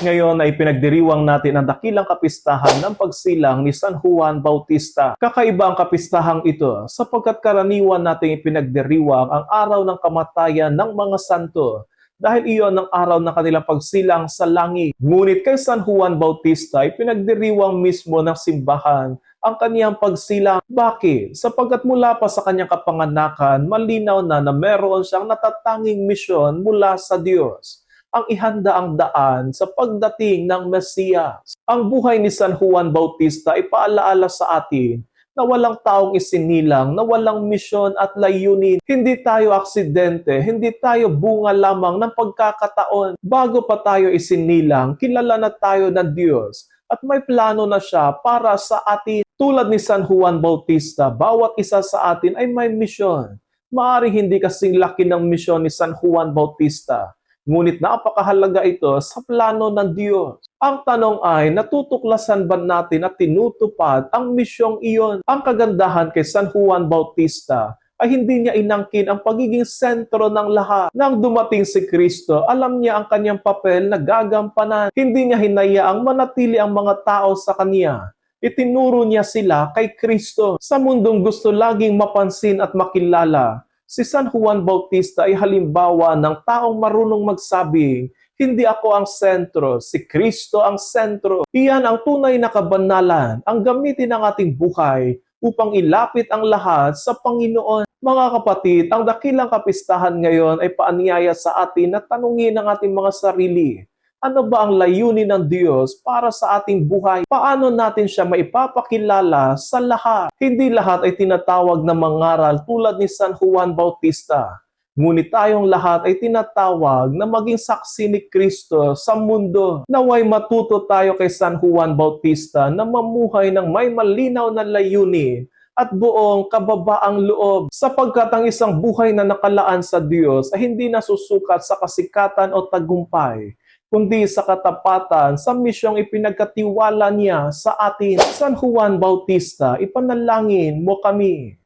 Ngayon ay pinagdiriwang natin ang dakilang kapistahan ng pagsilang ni San Juan Bautista. Kakaiba ang kapistahang ito sapagkat karaniwan nating ipinagdiriwang ang araw ng kamatayan ng mga santo dahil iyon ang araw ng kanilang pagsilang sa langit. Ngunit kay San Juan Bautista ay pinagdiriwang mismo ng simbahan ang kaniyang pagsilang. Bakit? Sapagkat mula pa sa kanyang kapanganakan, malinaw na meron siyang natatanging misyon mula sa Diyos, ang ihanda ang daan sa pagdating ng Mesiyas. Ang buhay ni San Juan Bautista ay paalaala sa atin na walang taong isinilang, na walang misyon at layunin. Hindi tayo aksidente, hindi tayo bunga lamang ng pagkakataon. Bago pa tayo isinilang, kilala na tayo ng Diyos at may plano na siya para sa atin. Tulad ni San Juan Bautista, bawat isa sa atin ay may misyon. Maaring hindi kasing laki ng misyon ni San Juan Bautista, ngunit napakahalaga ito sa plano ng Diyos. Ang tanong ay, natutuklasan ba natin at tinutupad ang misyong iyon? Ang kagandahan kay San Juan Bautista ay hindi niya inangkin ang pagiging sentro ng lahat. Nang dumating si Kristo, alam niya ang kanyang papel na gagampanan. Hindi niya hinayaang manatili ang mga tao sa kanya. Itinuro niya sila kay Kristo. Sa mundong gusto laging mapansin at makilala, si San Juan Bautista ay halimbawa ng taong marunong magsabi, hindi ako ang sentro, si Kristo ang sentro. Iyan ang tunay na kabanalan, ang gamitin ng ating buhay upang ilapit ang lahat sa Panginoon. Mga kapatid, ang dakilang kapistahan ngayon ay paanyaya sa atin na tanungin ang ating mga sarili. Ano ba ang layunin ng Diyos para sa ating buhay? Paano natin siya maipapakilala sa lahat? Hindi lahat ay tinatawag na mangaral tulad ni San Juan Bautista. Ngunit tayong lahat ay tinatawag na maging saksi ni Kristo sa mundo. Naway matuto tayo kay San Juan Bautista na mamuhay ng may malinaw na layunin at buong kababaang loob, sapagkat ang isang buhay na nakalaan sa Diyos ay hindi nasusukat sa kasikatan o tagumpay, kundi sa katapatan sa misyong ipinagkatiwala niya sa atin. San Juan Bautista, ipanalangin mo kami.